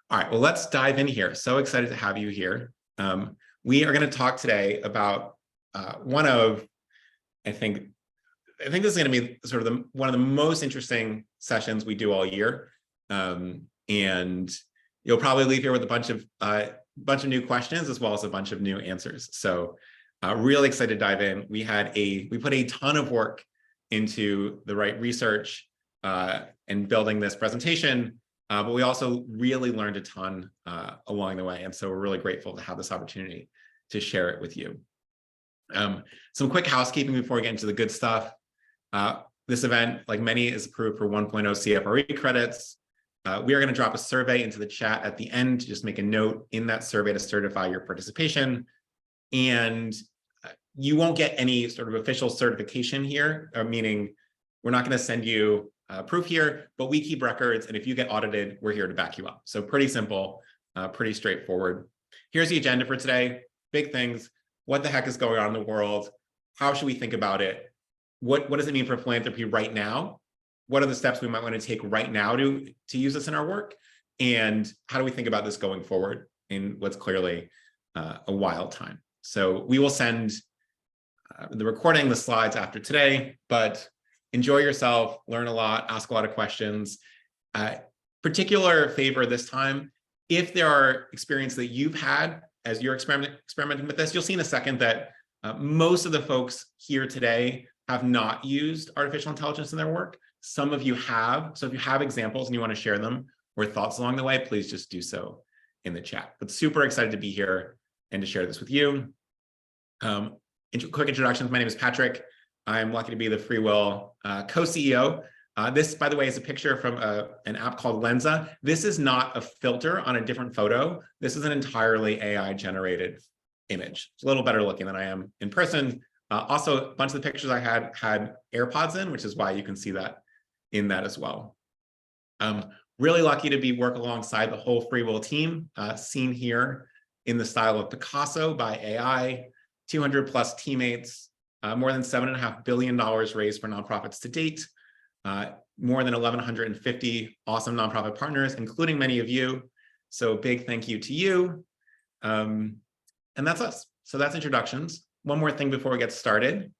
All right, well, let's dive in here. So excited to have you here. We are going to talk today about one of, I think this is going to be sort of one of the most interesting sessions we do all year. And you'll probably leave here with a bunch of new questions as well as a bunch of new answers. So really excited to dive in. We put a ton of work into the right research and building this presentation. But we also really learned a ton along the way. And so we're really grateful to have this opportunity to share it with you. Some quick housekeeping before we get into the good stuff. This event, like many, is approved for 1.0 CFRE credits. We are going to drop a survey into the chat at the end to just make a note in that survey to certify your participation. And you won't get any sort of official certification here, meaning we're not going to send you proof here, but we keep records, and if you get audited, we're here to back you up. So pretty simple, pretty straightforward. Here's the agenda for today. Big things. What the heck is going on in the world? How should we think about it? What does it mean for philanthropy right now? What are the steps we might want to take right now to use this in our work? And how do we think about this going forward in what's clearly a wild time? So we will send the recording, the slides after today, but enjoy yourself, learn a lot, ask a lot of questions. Particular favor this time, if there are experiences that you've had as you're experimenting with this, you'll see in a second that most of the folks here today have not used artificial intelligence in their work. Some of you have. So if you have examples and you want to share them or thoughts along the way, please just do so in the chat. But super excited to be here and to share this with you. Quick introductions. My name is Patrick. I'm lucky to be the FreeWill co-CEO. This, by the way, is a picture from an app called Lensa. This is not a filter on a different photo. This is an entirely AI-generated image. It's a little better looking than I am in person. Also, a bunch of the pictures I had AirPods in, which is why you can see that in that as well. Really lucky to work alongside the whole FreeWill team, seen here in the style of Picasso by AI, 200 plus teammates, more than $7.5 billion raised for nonprofits to date, more than 1,150 awesome nonprofit partners, including many of you. So big thank you to you. And that's us. So that's introductions. One more thing before we get started.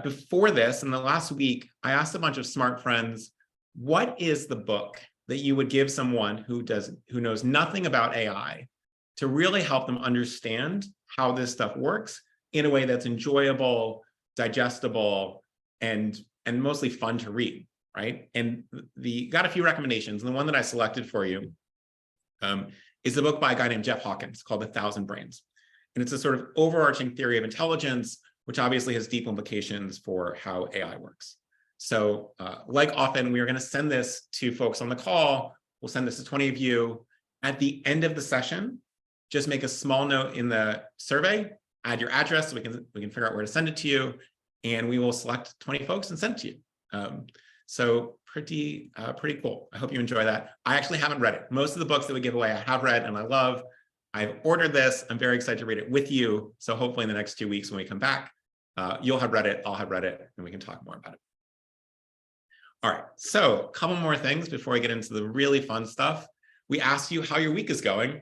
Before this, in the last week, I asked a bunch of smart friends, what is the book that you would give someone who knows nothing about AI to really help them understand how this stuff works in a way that's enjoyable, digestible, and mostly fun to read, right? And got a few recommendations. And the one that I selected for you is the book by a guy named Jeff Hawkins called 1,000 Brains. And it's a sort of overarching theory of intelligence, which obviously has deep implications for how AI works. So like often, we are going to send this to folks on the call. We'll send this to 20 of you. At the end of the session, just make a small note in the survey, add your address so we can figure out where to send it to you, and we will select 20 folks and send it to you. So pretty cool. I hope you enjoy that. I actually haven't read it. Most of the books that we give away I have read and I love. I've ordered this. I'm very excited to read it with you. So hopefully in the next 2 weeks when we come back, you'll have read it, I'll have read it, and we can talk more about it. All right, so a couple more things before we get into the really fun stuff. We asked you how your week is going.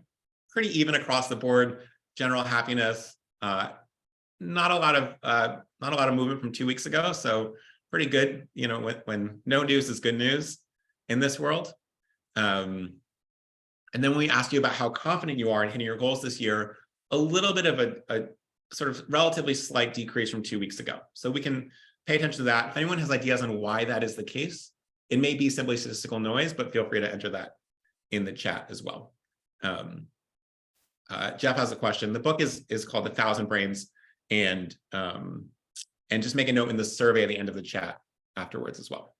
Pretty even across the board, general happiness. Not a lot of movement from 2 weeks ago, so pretty good. You know, when no news is good news in this world. And then when we asked you about how confident you are in hitting your goals this year, a little bit of a sort of relatively slight decrease from 2 weeks ago. So we can pay attention to that. If anyone has ideas on why that is the case, it may be simply statistical noise, but feel free to enter that in the chat as well. Jeff has a question. The book is called 1,000 Brains, and just make a note in the survey at the end of the chat afterwards as well.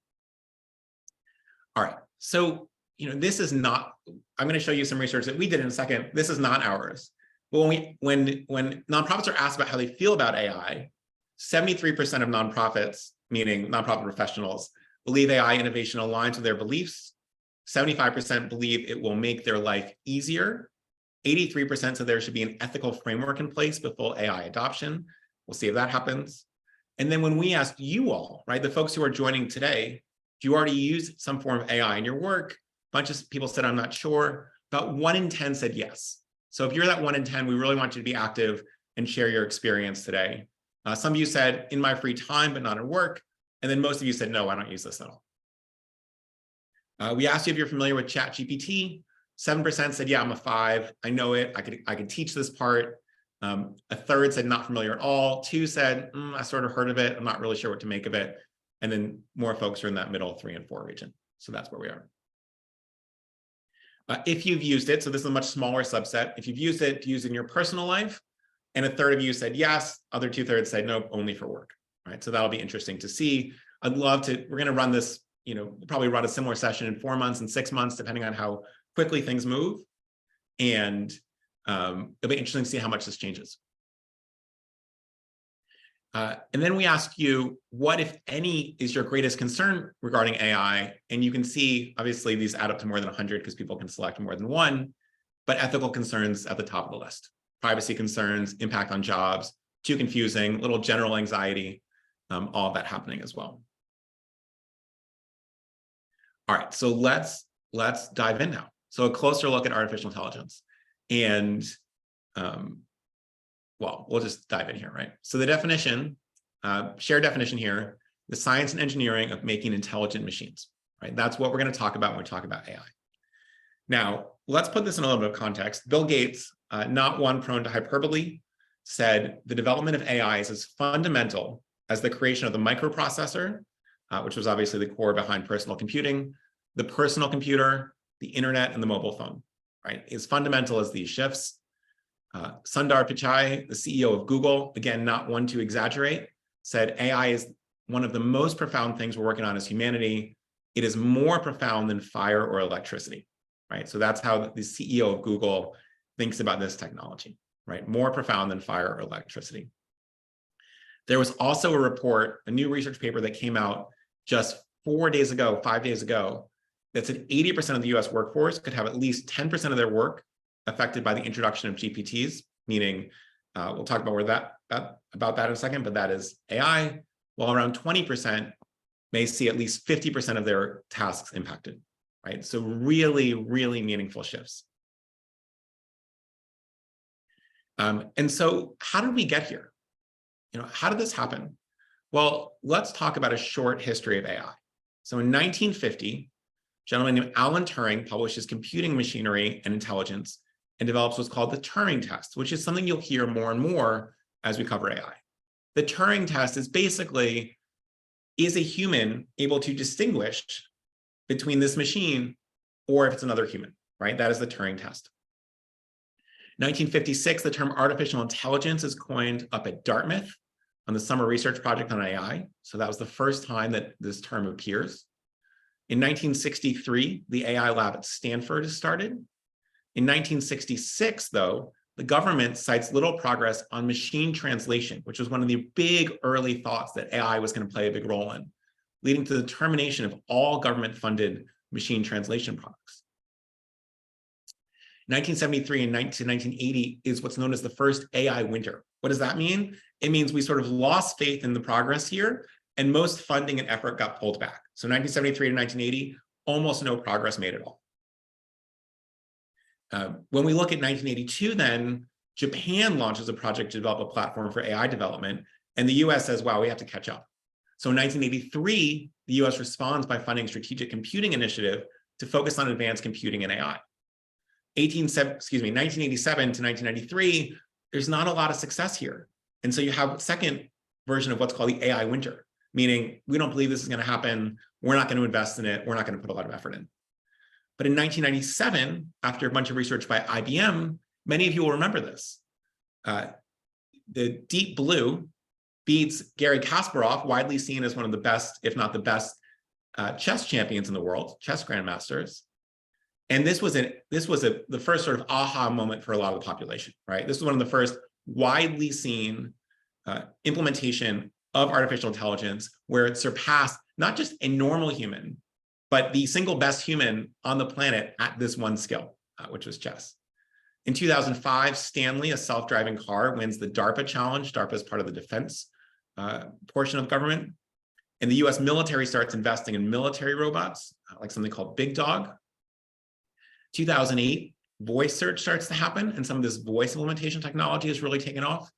All right, so this is not, I'm going to show you some research that we did in a second. This is not ours. But when nonprofits are asked about how they feel about AI, 73% of nonprofits, meaning nonprofit professionals, believe AI innovation aligns with their beliefs. 75% believe it will make their life easier. 83% said there should be an ethical framework in place before AI adoption. We'll see if that happens. And then when we asked you all, right, the folks who are joining today, do you already use some form of AI in your work? A bunch of people said, I'm not sure. about 1 in 10 said yes. So if you're that 1 in 10, we really want you to be active and share your experience today. Some of you said in my free time, but not at work. And then most of you said, no, I don't use this at all. We asked you if you're familiar with ChatGPT. 7% said, yeah, I'm a 5. I know it. I could teach this part. A third said not familiar at all. 2 said, I sort of heard of it. I'm not really sure what to make of it. And then more folks are in that middle 3 and 4 region. So that's where we are. If you've used it, so this is a much smaller subset. If you've used it, use it in your personal life. And a third of you said yes. Other 2/3 said no, only for work. Right. So that'll be interesting to see. I'd love to, we're going to run this, probably run a similar session in 4 months and 6 months, depending on how quickly things move. And it'll be interesting to see how much this changes. And then we ask you, what, if any, is your greatest concern regarding AI? And you can see, obviously, these add up to more than 100 because people can select more than one, but ethical concerns at the top of the list. Privacy concerns, impact on jobs, too confusing, little general anxiety, all of that happening as well. All right, so let's dive in now. So a closer look at artificial intelligence. And well, we'll just dive in here, right? So the definition, shared definition here, the science and engineering of making intelligent machines, right? That's what we're going to talk about when we talk about AI. Now, let's put this in a little bit of context. Bill Gates, not one prone to hyperbole, said the development of AI is as fundamental as the creation of the microprocessor, which was obviously the core behind personal computing, the personal computer, the internet, and the mobile phone, right? As fundamental as these shifts. Sundar Pichai, the CEO of Google, again, not one to exaggerate, said AI is one of the most profound things we're working on as humanity. It is more profound than fire or electricity, right? So that's how the CEO of Google thinks about this technology, right? More profound than fire or electricity. There was also a report, a new research paper that came out just 5 days ago, that said 80% of the US workforce could have at least 10% of their work affected by the introduction of GPTs, meaning we'll talk about about that in a second, but that is AI, while around 20% may see at least 50% of their tasks impacted, right? So really, really meaningful shifts. And so how did we get here? How did this happen? Well, let's talk about a short history of AI. So in 1950, a gentleman named Alan Turing publishes Computing Machinery and Intelligence and develops what's called the Turing test, which is something you'll hear more and more as we cover AI. The Turing test is basically, is a human able to distinguish between this machine or if it's another human, right? That is the Turing test. 1956, the term artificial intelligence is coined up at Dartmouth on the summer research project on AI. So that was the first time that this term appears. In 1963, the AI lab at Stanford is started. In 1966, though, the government cites little progress on machine translation, which was one of the big early thoughts that AI was going to play a big role in, leading to the termination of all government-funded machine translation products. 1973 and 1980 is what's known as the first AI winter. What does that mean? It means we sort of lost faith in the progress here, and most funding and effort got pulled back. So 1973 to 1980, almost no progress made at all. When we look at 1982, then, Japan launches a project to develop a platform for AI development, and the US says, wow, we have to catch up. So in 1983, the US responds by funding a strategic computing initiative to focus on advanced computing and AI. 1987 to 1993, there's not a lot of success here. And so you have a second version of what's called the AI winter, meaning we don't believe this is going to happen. We're not going to invest in it. We're not going to put a lot of effort in. But in 1997, after a bunch of research by IBM, many of you will remember this. The Deep Blue beats Garry Kasparov, widely seen as one of the best, if not the best, chess champions in the world, chess grandmasters. And this was the first sort of aha moment for a lot of the population, right? This was one of the first widely seen implementation of artificial intelligence where it surpassed not just a normal human, but the single best human on the planet at this one skill, which was chess. In 2005, Stanley, a self-driving car, wins the DARPA challenge. DARPA is part of the defense portion of government. And the US military starts investing in military robots, like something called Big Dog. 2008, voice search starts to happen, and some of this voice implementation technology is really taken off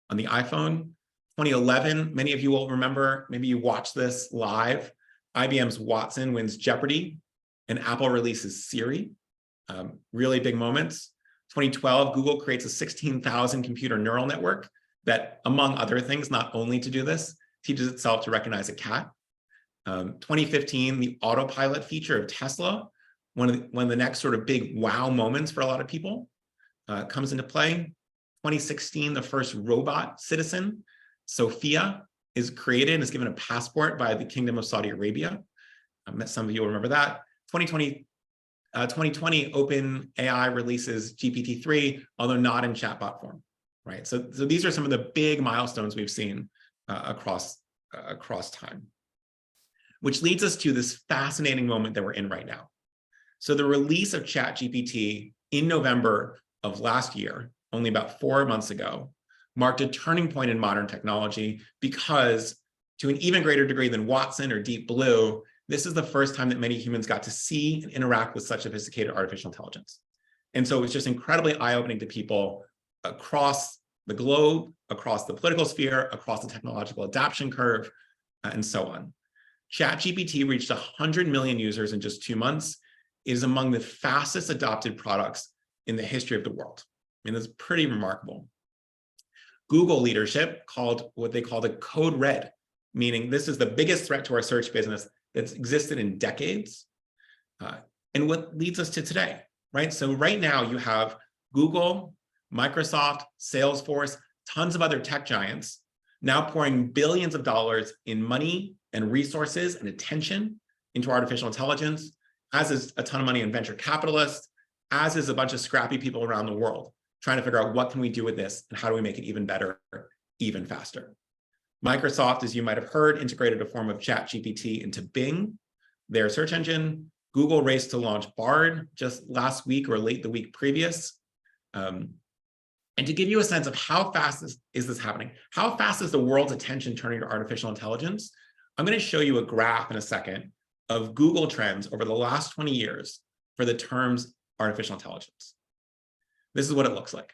on the iPhone. 2011, many of you will remember, maybe you watched this live, IBM's Watson wins Jeopardy, and Apple releases Siri. Really big moments. 2012, Google creates a 16,000 computer neural network that, among other things, not only to do this, teaches itself to recognize a cat. 2015, the autopilot feature of Tesla, one of the next sort of big wow moments for a lot of people, comes into play. 2016, the first robot citizen, Sophia, is created and is given a passport by the Kingdom of Saudi Arabia. Some of you will remember that. 2020, OpenAI releases GPT-3, although not in chatbot form, right? So these are some of the big milestones we've seen across time, which leads us to this fascinating moment that we're in right now. So the release of ChatGPT in November of last year, only about 4 months ago, marked a turning point in modern technology because, to an even greater degree than Watson or Deep Blue, this is the first time that many humans got to see and interact with such sophisticated artificial intelligence. And so it's just incredibly eye-opening to people across the globe, across the political sphere, across the technological adoption curve, and so on. ChatGPT reached 100 million users in just 2 months. It is among the fastest adopted products in the history of the world. I mean, that's pretty remarkable. Google leadership called what they called a code red, meaning this is the biggest threat to our search business that's existed in decades. And what leads us to today, right? So right now you have Google, Microsoft, Salesforce, tons of other tech giants now pouring billions of dollars in money and resources and attention into artificial intelligence, as is a ton of money in venture capitalists, as is a bunch of scrappy people around the world trying to figure out what can we do with this and how do we make it even better, even faster. Microsoft, as you might have heard, integrated a form of ChatGPT into Bing, their search engine. Google raced to launch Bard just last week or late the week previous. And to give you a sense of how fast is this happening, how fast is the world's attention turning to artificial intelligence, I'm going to show you a graph in a second of Google trends over the last 20 years for the terms artificial intelligence. This is what it looks like,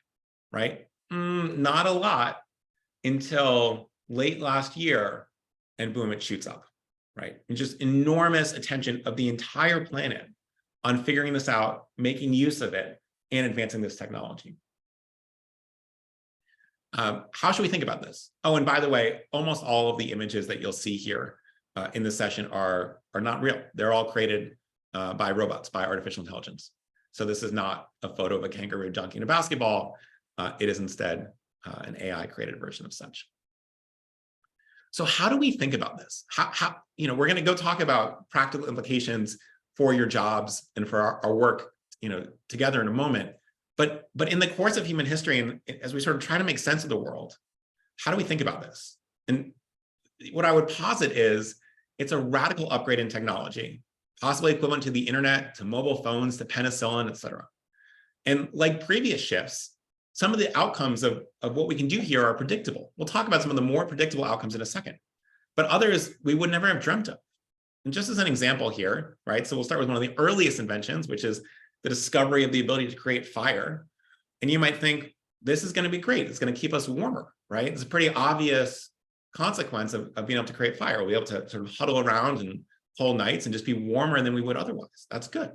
right? Not a lot until late last year, and boom, it shoots up, right? And just enormous attention of the entire planet on figuring this out, making use of it, and advancing this technology. How should we think about this? Oh, and by the way, almost all of the images that you'll see here in this session are not real. They're all created by robots, by artificial intelligence. So this is not a photo of a kangaroo dunking a basketball. It is instead an AI-created version of such. So how do we think about this? We're going to go talk about practical implications for your jobs and for our work, together in a moment. But in the course of human history, and as we sort of try to make sense of the world, how do we think about this? And what I would posit is it's a radical upgrade in technology, possibly equivalent to the internet, to mobile phones, to penicillin, et cetera. And like previous shifts, some of the outcomes of what we can do here are predictable. We'll talk about some of the more predictable outcomes in a second, but others we would never have dreamt of. And just as an example here, right? So we'll start with one of the earliest inventions, which is the discovery of the ability to create fire. And you might think, this is going to be great. It's going to keep us warmer, right? It's a pretty obvious consequence of being able to create fire. We'll be able to sort of huddle around in cold nights and just be warmer than we would otherwise. That's good.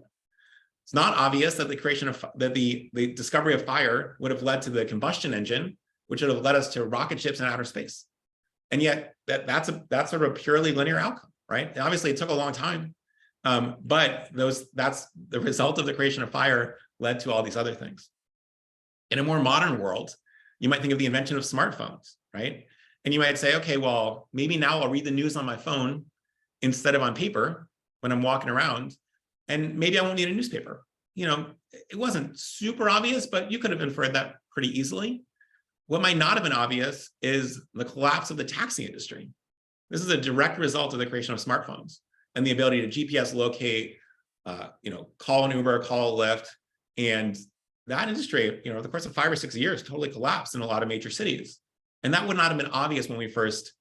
It's not obvious that the discovery of fire would have led to the combustion engine, which would have led us to rocket ships in outer space. And yet that's sort of a purely linear outcome, right? And obviously, it took a long time, but that's the result of the creation of fire led to all these other things. In a more modern world, you might think of the invention of smartphones, right? And you might say, okay, well, maybe now I'll read the news on my phone instead of on paper when I'm walking around. And maybe I won't need a newspaper. It wasn't super obvious, but you could have inferred that pretty easily. What might not have been obvious is the collapse of the taxi industry. This is a direct result of the creation of smartphones and the ability to GPS locate, call an Uber, call a Lyft. And that industry, over the course of 5 or 6 years, totally collapsed in a lot of major cities. And that would not have been obvious when we first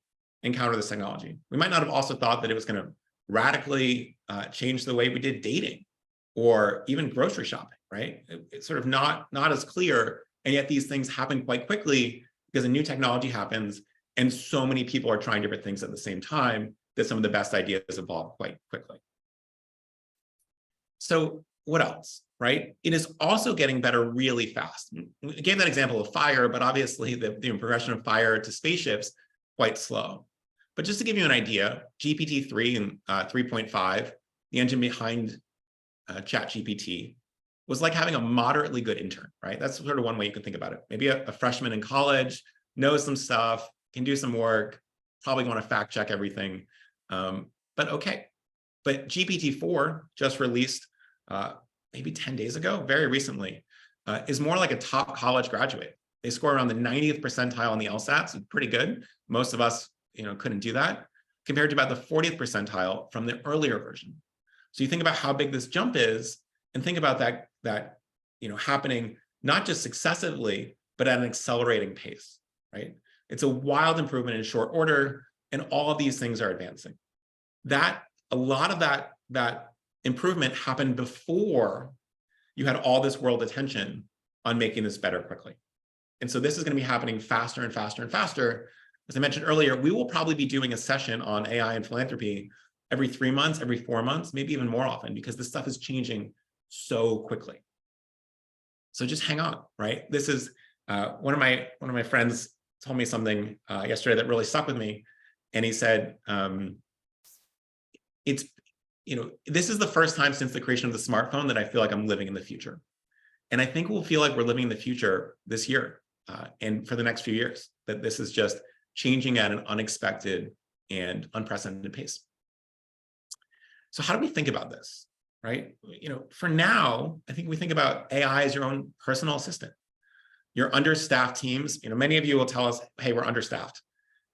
encountered this technology. We might not have also thought that it was going to radically change the way we did dating or even grocery shopping, right? It's sort of not as clear, and yet these things happen quite quickly because a new technology happens, and so many people are trying different things at the same time that some of the best ideas evolve quite quickly. So what else, right? It is also getting better really fast. I gave that example of fire, but obviously the progression of fire to spaceships quite slow. But just to give you an idea, GPT-3 and 3.5, the engine behind ChatGPT, was like having a moderately good intern, right? That's sort of one way you can think about it. Maybe a freshman in college, knows some stuff, can do some work, probably want to fact check everything, but okay. But GPT-4 just released maybe 10 days ago, very recently, is more like a top college graduate. They score around the 90th percentile on the LSAT, so pretty good. Most of us, couldn't do that, compared to about the 40th percentile from the earlier version. So you think about how big this jump is, and think about that happening not just successively, but at an accelerating pace, right? It's a wild improvement in short order, and all of these things are advancing. A lot of that improvement happened before you had all this world attention on making this better quickly. And so this is going to be happening faster and faster and faster. As I mentioned earlier, we will probably be doing a session on AI and philanthropy every 3 months, every 4 months, maybe even more often, because this stuff is changing so quickly. So just hang on, right? This is one of my friends told me something yesterday that really stuck with me, and he said, this is the first time since the creation of the smartphone that I feel like I'm living in the future. And I think we'll feel like we're living in the future this year and for the next few years, that this is just changing at an unexpected and unprecedented pace. So how do we think about this, right? For now, I think we think about AI as your own personal assistant. Your understaffed teams, many of you will tell us, hey, we're understaffed.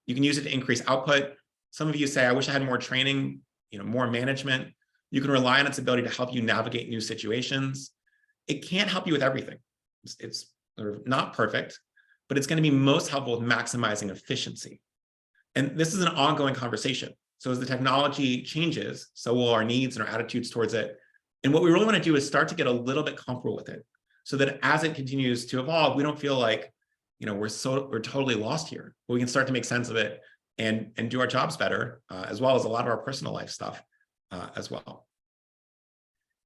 You can use it to increase output. Some of you say, I wish I had more training, more management. You can rely on its ability to help you navigate new situations. It can't help you with everything. It's sort of not perfect, but it's going to be most helpful with maximizing efficiency. And this is an ongoing conversation. So as the technology changes, so will our needs and our attitudes towards it. And what we really want to do is start to get a little bit comfortable with it, so that as it continues to evolve, we don't feel like, we're totally lost here. But we can start to make sense of it and do our jobs better, as well as a lot of our personal life stuff as well.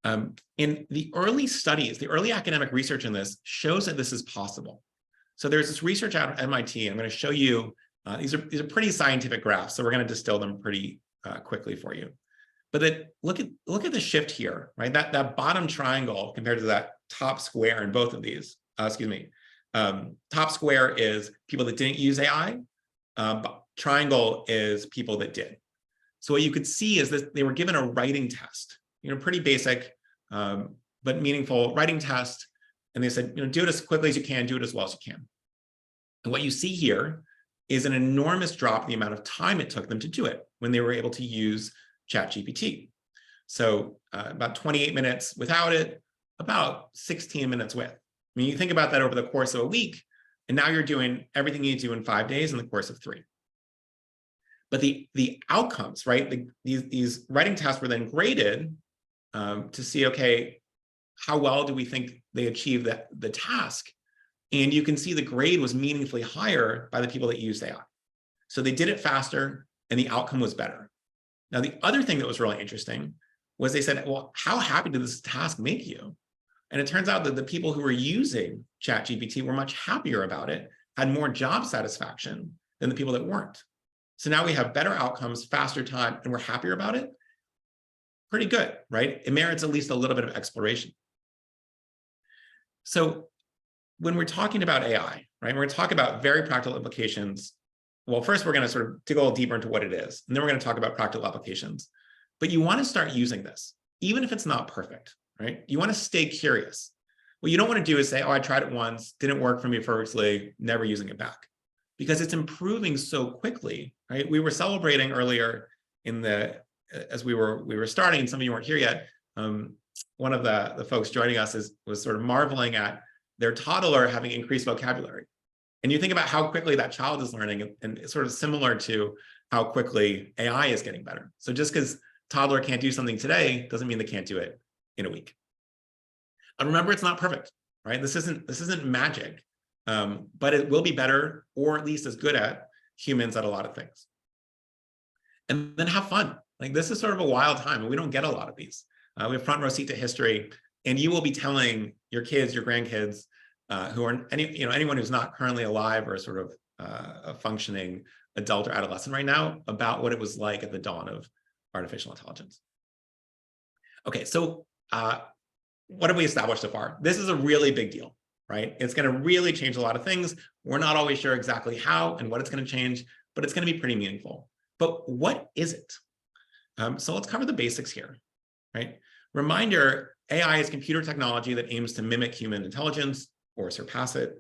In the early studies, the early academic research in this shows that this is possible. So there's this research out at MIT. I'm going to show you, these are pretty scientific graphs, so we're going to distill them pretty quickly for you. But look at the shift here, right? That bottom triangle compared to that top square in both of these, top square is people that didn't use AI, triangle is people that did. So what you could see is that they were given a writing test, pretty basic, but meaningful writing test. And they said, do it as quickly as you can, do it as well as you can. And what you see here is an enormous drop in the amount of time it took them to do it when they were able to use ChatGPT. So about 28 minutes without it, about 16 minutes with. I mean, you think about that over the course of a week, and now you're doing everything you need to do in 5 days in the course of 3. But the outcomes, right? These writing tests were then graded to see, okay, how well do we think they achieved the task? And you can see the grade was meaningfully higher by the people that used AI. So they did it faster, and the outcome was better. Now, the other thing that was really interesting was they said, well, how happy did this task make you? And it turns out that the people who were using ChatGPT were much happier about it, had more job satisfaction than the people that weren't. So now we have better outcomes, faster time, and we're happier about it. Pretty good, right? It merits at least a little bit of exploration. So when we're talking about AI, right, we're going to talk about very practical implications. Well, first, we're going to sort of dig a little deeper into what it is, and then we're going to talk about practical applications. But you want to start using this, even if it's not perfect, right? You want to stay curious. What you don't want to do is say, oh, I tried it once, didn't work for me perfectly, never using it back. Because it's improving so quickly, right? We were celebrating earlier as we were starting, and some of you weren't here yet. One of the folks joining us was sort of marveling at their toddler having increased vocabulary. And you think about how quickly that child is learning, and it's sort of similar to how quickly AI is getting better. So just because toddler can't do something today doesn't mean they can't do it in a week. And remember, it's not perfect, right? This isn't magic, but it will be better, or at least as good at humans at a lot of things. And then have fun. Like, this is sort of a wild time, and we don't get a lot of these. We have front row seat to history, and you will be telling your kids, your grandkids, who are anyone who's not currently alive or sort of a functioning adult or adolescent right now, about what it was like at the dawn of artificial intelligence. Okay, so what have we established so far? This is a really big deal, right? It's going to really change a lot of things. We're not always sure exactly how and what it's going to change, but it's going to be pretty meaningful. But what is it? So let's cover the basics here, right? Reminder, AI is computer technology that aims to mimic human intelligence or surpass it.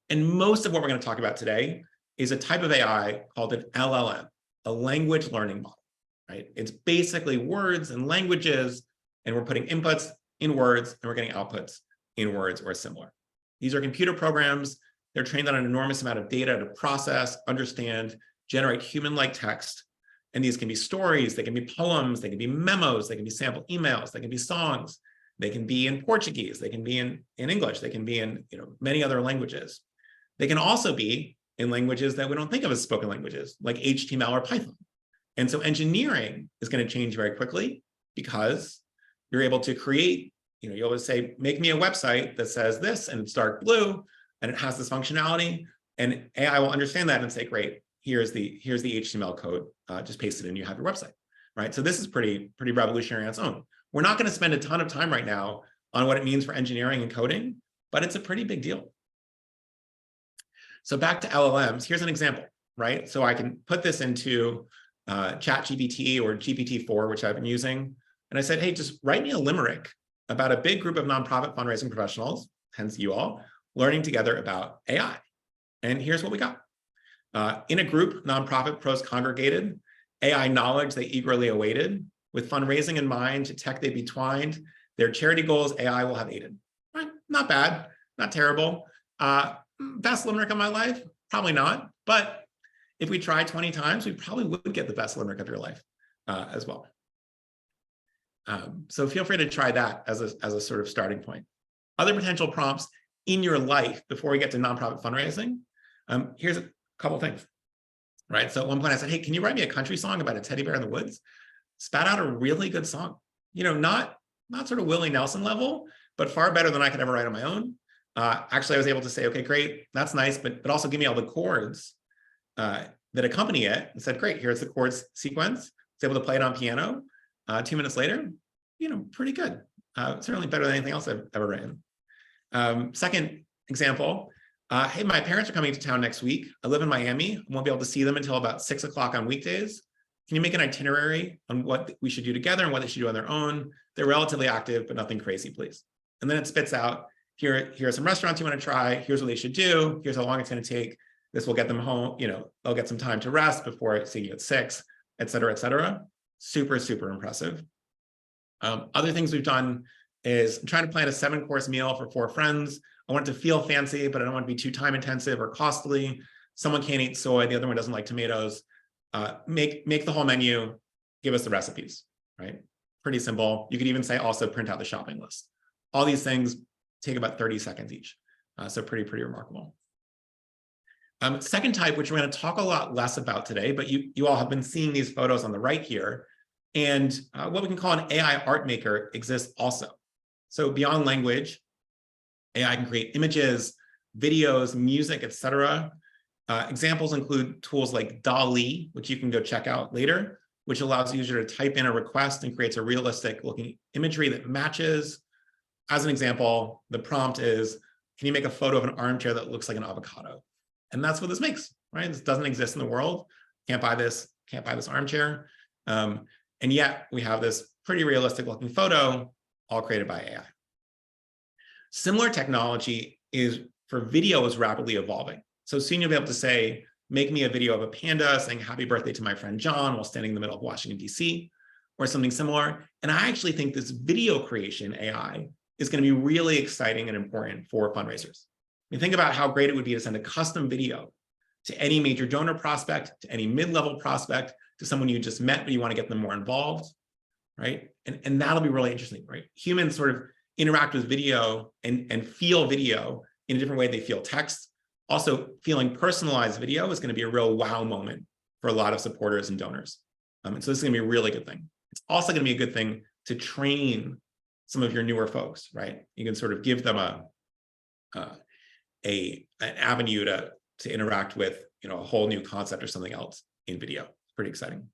And most of what we're going to talk about today is a type of AI called an LLM, a language learning model, right? It's basically words and languages, and we're putting inputs in words and we're getting outputs in words or similar. These are computer programs. They're trained on an enormous amount of data to process, understand, generate human-like text. And these can be stories, they can be poems, they can be memos, they can be sample emails, they can be songs, they can be in Portuguese, they can be in English, they can be in many other languages. They can also be in languages that we don't think of as spoken languages, like HTML or Python. And so engineering is going to change very quickly, because you're able to create, you'll always say, make me a website that says this, and it's dark blue, and it has this functionality, and AI will understand that and say, great, here's the HTML code, just paste it in, you have your website, right? So this is pretty revolutionary on its own. We're not going to spend a ton of time right now on what it means for engineering and coding, but it's a pretty big deal. So back to LLMs, here's an example, right? So I can put this into ChatGPT or GPT-4, which I've been using. And I said, hey, just write me a limerick about a big group of nonprofit fundraising professionals, hence you all, learning together about AI. And here's what we got. In a group, nonprofit pros congregated, AI knowledge they eagerly awaited, with fundraising in mind, to tech they be twined, their charity goals AI will have aided. Right? Not bad, not terrible. Best limerick of my life? Probably not. But if we try 20 times, we probably would get the best limerick of your life as well. So feel free to try that as a sort of starting point. Other potential prompts in your life before we get to nonprofit fundraising. Here's a couple things, right? So at one point I said, hey, can you write me a country song about a teddy bear in the woods? Spat out a really good song. Not sort of Willie Nelson level, but far better than I could ever write on my own. Actually, I was able to say, okay, great, that's nice, but also give me all the chords that accompany it, and said, great, here's the chords sequence. I was able to play it on piano. 2 minutes later, pretty good. Certainly better than anything else I've ever written. Second example, hey, my parents are coming to town next week. I live in Miami. I won't be able to see them until about 6 o'clock on weekdays. Can you make an itinerary on what we should do together and what they should do on their own? They're relatively active, but nothing crazy, please. And then it spits out, here are some restaurants you want to try. Here's what they should do. Here's how long it's going to take. This will get them home. They'll get some time to rest before seeing you at 6, et cetera, et cetera. Super, super impressive. Other things we've done is I'm trying to plan a 7-course meal for 4 friends. I want it to feel fancy, but I don't want it to be too time intensive or costly. Someone can't eat soy. The other one doesn't like tomatoes. Make the whole menu, give us the recipes, right? Pretty simple. You could even say also print out the shopping list. All these things take about 30 seconds each. So pretty remarkable. Second type, which we're going to talk a lot less about today, but you all have been seeing these photos on the right here. And what we can call an AI art maker exists also. So beyond language, AI can create images, videos, music, etc. Examples include tools like DALL-E, which you can go check out later, which allows the user to type in a request and creates a realistic looking imagery that matches. As an example, the prompt is, can you make a photo of an armchair that looks like an avocado? And that's what this makes, right? This doesn't exist in the world. Can't buy this armchair. And yet we have this pretty realistic looking photo, all created by AI. Similar technology for video is rapidly evolving. So soon you'll be able to say, make me a video of a panda saying happy birthday to my friend John while standing in the middle of Washington, DC, or something similar. And I actually think this video creation AI is going to be really exciting and important for fundraisers. I mean, think about how great it would be to send a custom video to any major donor prospect, to any mid-level prospect, to someone you just met, but you want to get them more involved, right? And that'll be really interesting, right? Humans sort of interact with video and feel video in a different way they feel text. Also, feeling personalized video is going to be a real wow moment for a lot of supporters and donors. And so this is going to be a really good thing. It's also going to be a good thing to train some of your newer folks, right? You can sort of give them an avenue to interact with, a whole new concept or something else in video. It's pretty exciting.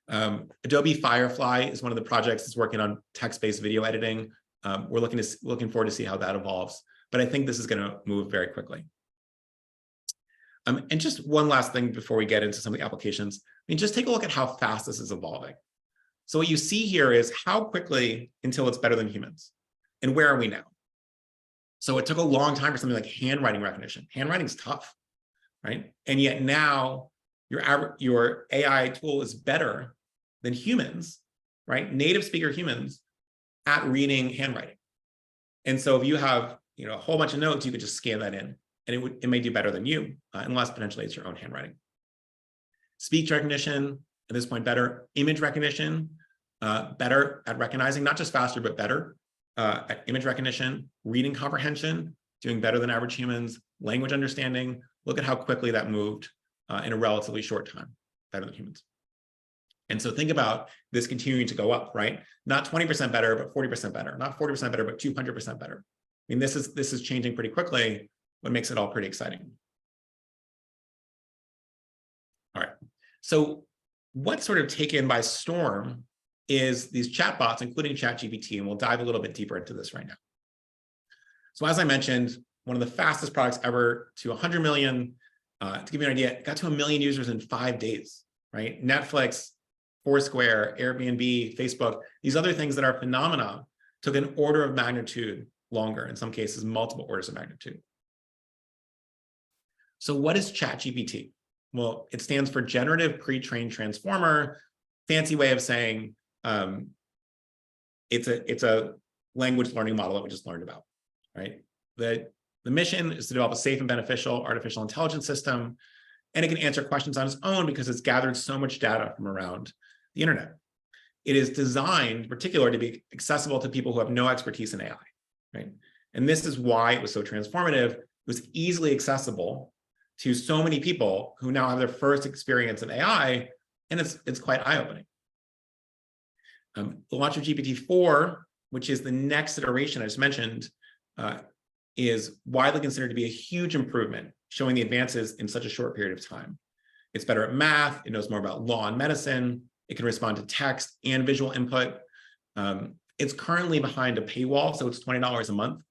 Adobe Firefly is one of the projects that's working on text-based video editing. We're looking forward to see how that evolves, but I think this is going to move very quickly. And just one last thing before we get into some of the applications. Just take a look at how fast this is evolving. So what you see here is how quickly until it's better than humans, and where are we now? So it took a long time for something like handwriting recognition. Handwriting's tough, right? And yet now your AI tool is better than humans, right? Native speaker humans at reading handwriting. And so if you have a whole bunch of notes, you could just scan that in, and it may do better than you, unless potentially it's your own handwriting. Speech recognition, at this point, better. Image recognition, better at recognizing, not just faster, but better at image recognition. Reading comprehension, doing better than average humans. Language understanding, look at how quickly that moved in a relatively short time, better than humans. And so think about this continuing to go up, right? Not 20% better, but 40% better. Not 40% better, but 200% better. This is changing pretty quickly, what makes it all pretty exciting. All right, so what's sort of taken by storm is these chatbots, including ChatGPT, and we'll dive a little bit deeper into this right now. So as I mentioned, one of the fastest products ever to 100 million, to give you an idea, it got to 1 million users in 5 days, right? Netflix, Foursquare, Airbnb, Facebook, these other things that are phenomena took an order of magnitude longer, in some cases, multiple orders of magnitude. So what is ChatGPT? Well, it stands for Generative Pre-trained Transformer, fancy way of saying it's a language learning model that we just learned about, right? The mission is to develop a safe and beneficial artificial intelligence system, and it can answer questions on its own because it's gathered so much data from around the internet. It is designed in particular to be accessible to people who have no expertise in AI, right? And this is why it was so transformative. It was easily accessible to so many people who now have their first experience in AI, and it's quite eye-opening. The launch of GPT-4, which is the next iteration I just mentioned, is widely considered to be a huge improvement, showing the advances in such a short period of time. It's better at math, it knows more about law and medicine, it can respond to text and visual input. It's currently behind a paywall, so it's $20 a month.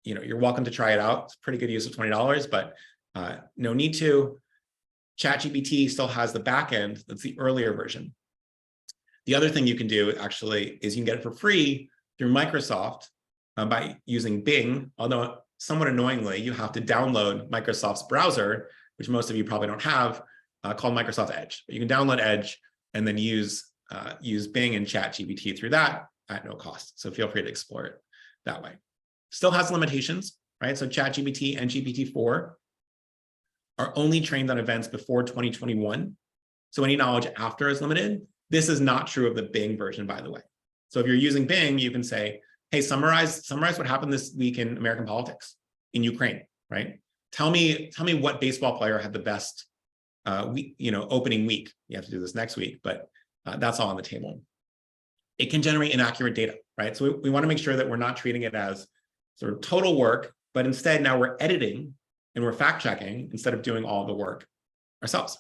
You're welcome to try it out. It's a pretty good use of $20, but no need to. ChatGPT still has the backend, that's the earlier version. The other thing you can do actually is you can get it for free through Microsoft by using Bing, although somewhat annoyingly, you have to download Microsoft's browser, which most of you probably don't have, called Microsoft Edge. But you can download Edge and then use Bing and ChatGPT through that at no cost. So feel free to explore it that way. Still has limitations, right? So ChatGPT and GPT-4 are only trained on events before 2021. So any knowledge after is limited. This is not true of the Bing version, by the way. So if you're using Bing, you can say, hey, summarize what happened this week in American politics in Ukraine, right? Tell me what baseball player had the best opening week. You have to do this next week, but that's all on the table. It can generate inaccurate data, right? So we want to make sure that we're not treating it as sort of total work, but instead now we're editing and we're fact checking instead of doing all the work ourselves.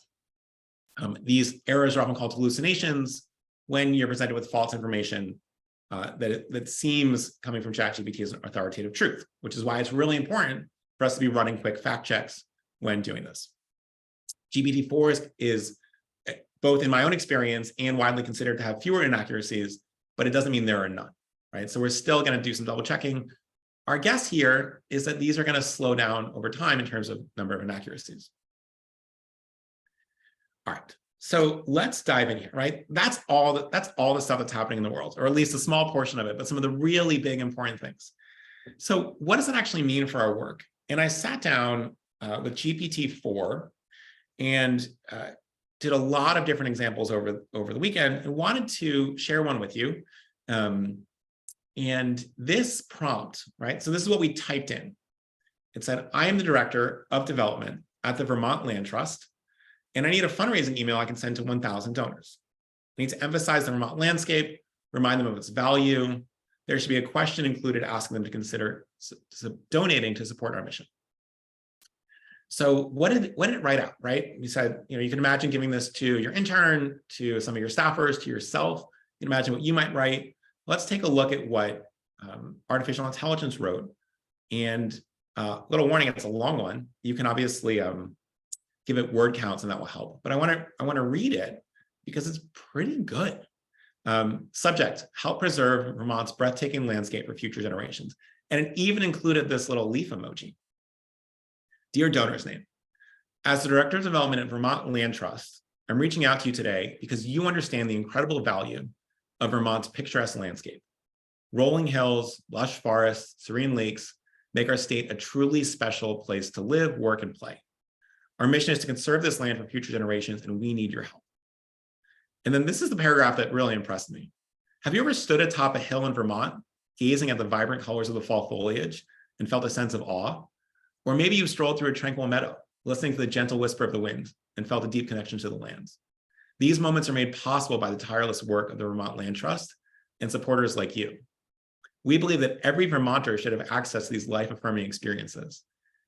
These errors are often called hallucinations when you're presented with false information that seems coming from ChatGPT as an authoritative truth, which is why it's really important for us to be running quick fact checks when doing this. GPT-4 is both in my own experience and widely considered to have fewer inaccuracies, but it doesn't mean there are none, right? So we're still going to do some double checking. Our guess here is that these are going to slow down over time in terms of number of inaccuracies. All right, so let's dive in here, right? That's all the stuff that's happening in the world, or at least a small portion of it, but some of the really big important things. So what does it actually mean for our work? And I sat down with GPT-4 and did a lot of different examples over the weekend and wanted to share one with you And this prompt, right? So this is what we typed in. It said, I am the director of development at the Vermont Land Trust, and I need a fundraising email I can send to 1,000 donors. I need to emphasize the Vermont landscape, remind them of its value. There should be a question included asking them to consider donating to support our mission. So what did it write out, right? We said, you can imagine giving this to your intern, to some of your staffers, to yourself. You can imagine what you might write. Let's take a look at what artificial intelligence wrote. And little warning, it's a long one. You can obviously give it word counts and that will help. But I want to read it because it's pretty good. Subject, help preserve Vermont's breathtaking landscape for future generations. And it even included this little leaf emoji. Dear donor's name, as the Director of Development at Vermont Land Trust, I'm reaching out to you today because you understand the incredible value of Vermont's picturesque landscape. Rolling hills, lush forests, serene lakes make our state a truly special place to live, work, and play. Our mission is to conserve this land for future generations, and we need your help. And then this is the paragraph that really impressed me. Have you ever stood atop a hill in Vermont, gazing at the vibrant colors of the fall foliage and felt a sense of awe? Or maybe you strolled through a tranquil meadow, listening to the gentle whisper of the wind and felt a deep connection to the lands. These moments are made possible by the tireless work of the Vermont Land Trust and supporters like you. We believe that every Vermonter should have access to these life-affirming experiences.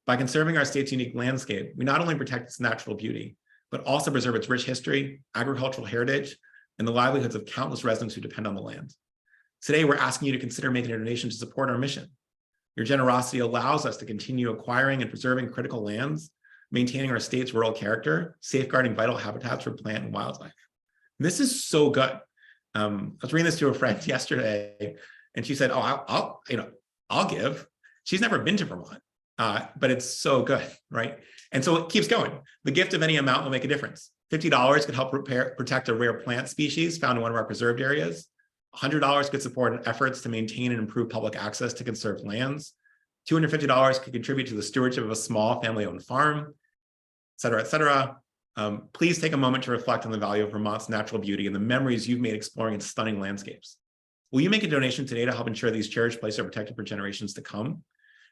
By conserving our state's unique landscape, we not only protect its natural beauty, but also preserve its rich history, agricultural heritage, and the livelihoods of countless residents who depend on the land. Today, we're asking you to consider making a donation to support our mission. Your generosity allows us to continue acquiring and preserving critical lands, maintaining our state's rural character, safeguarding vital habitats for plant and wildlife. This is so good. I was reading this to a friend yesterday, and she said, "Oh, I'll give." She's never been to Vermont, but it's so good, right? And so it keeps going. The gift of any amount will make a difference. $50 could help protect a rare plant species found in one of our preserved areas. $100 could support efforts to maintain and improve public access to conserved lands. $250 could contribute to the stewardship of a small family-owned farm, et cetera, et cetera. Please take a moment to reflect on the value of Vermont's natural beauty and the memories you've made exploring its stunning landscapes. Will you make a donation today to help ensure these cherished places are protected for generations to come?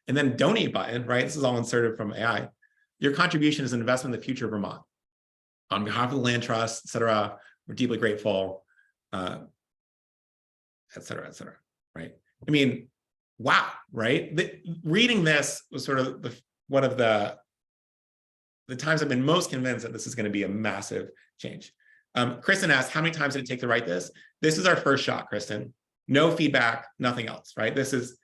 And then donate button, right? This is all inserted from AI. Your contribution is an investment in the future of Vermont. On behalf of the Land Trust, et cetera, we're deeply grateful. Et cetera, right? I mean, wow, right? Reading this was sort of one of the times I've been most convinced that this is going to be a massive change. Kristen asked, how many times did it take to write this? This is our first shot, Kristen. No feedback, nothing else, right? This is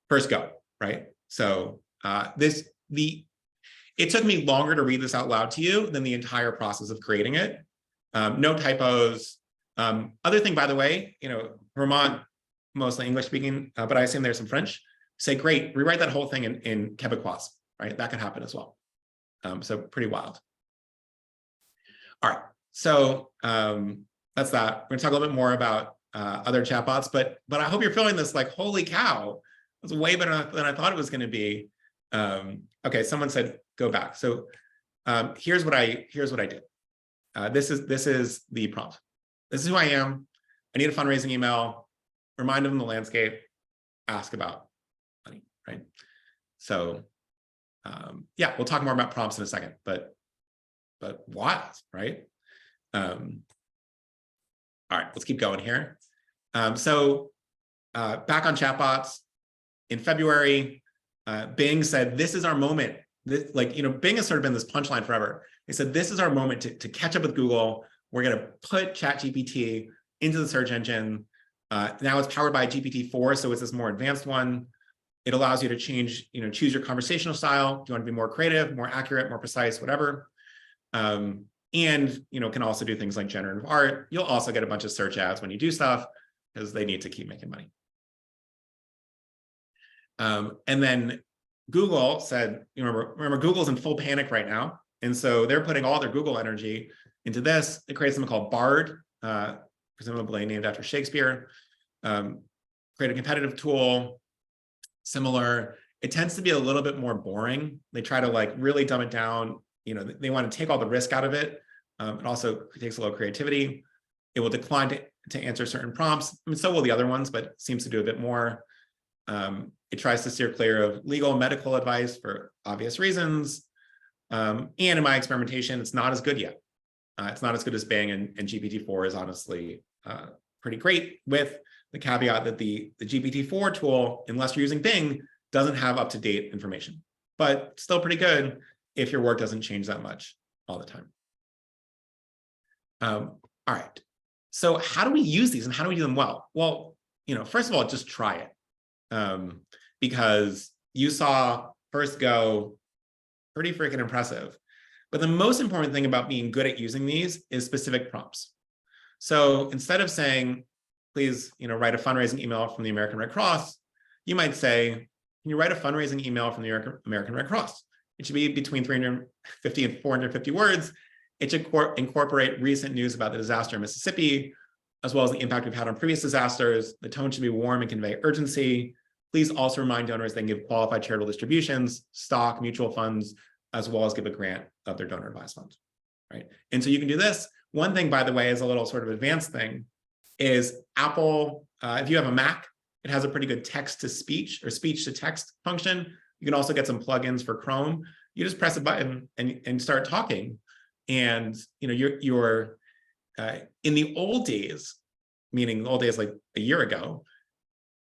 first go, right? So it took me longer to read this out loud to you than the entire process of creating it. No typos. Other thing, by the way, Vermont, mostly English speaking, but I assume there's some French. Say, great, rewrite that whole thing in Quebecois, right? That could happen as well. So pretty wild. All right, so that's that. We're gonna talk a little bit more about other chatbots, but I hope you're feeling this like, holy cow, it was way better than I thought it was gonna be. Okay, someone said, go back. So here's what I did. This is the prompt. This is who I am. I need a fundraising email, remind them of the landscape, ask about money, right? So yeah, we'll talk more about prompts in a second, but wild, right? All right, let's keep going here. So back on chatbots, in February, Bing said, this is our moment. Bing has sort of been this punchline forever. They said, this is our moment to catch up with Google. We're going to put ChatGPT into the search engine. Now it's powered by GPT-4, so it's this more advanced one. It allows you to choose your conversational style. Do you want to be more creative, more accurate, more precise, whatever? And can also do things like generative art. You'll also get a bunch of search ads when you do stuff because they need to keep making money. And then Google said, remember Google's in full panic right now. And so they're putting all their Google energy into this. They created something called Bard, presumably named after Shakespeare. Create a competitive tool, similar. It tends to be a little bit more boring. They try to really dumb it down. They want to take all the risk out of it. It also takes a little creativity. It will decline to answer certain prompts. I mean, so will the other ones, but seems to do a bit more. It tries to steer clear of legal and medical advice for obvious reasons. And in my experimentation, it's not as good yet. It's not as good as Bing, and GPT-4 is honestly pretty great, with the caveat that the GPT-4 tool, unless you're using Bing, doesn't have up-to-date information, but still pretty good if your work doesn't change that much all the time. All right. So how do we use these and how do we do them well? Well, first of all, just try it. Because you saw first go pretty freaking impressive. But the most important thing about being good at using these is specific prompts. So instead of saying, please, write a fundraising email from the American Red Cross, you might say, can you write a fundraising email from the American Red Cross? It should be between 350 and 450 words. It should incorporate recent news about the disaster in Mississippi, as well as the impact we've had on previous disasters. The tone should be warm and convey urgency. Please also remind donors they can give qualified charitable distributions, stock, mutual funds, as well as give a grant of their donor advised funds, right? And so you can do this. One thing, by the way, is a little sort of advanced thing, is Apple, if you have a Mac, it has a pretty good text-to-speech or speech-to-text function. You can also get some plugins for Chrome. You just press a button and start talking. And you're in the old days, meaning old days like a year ago,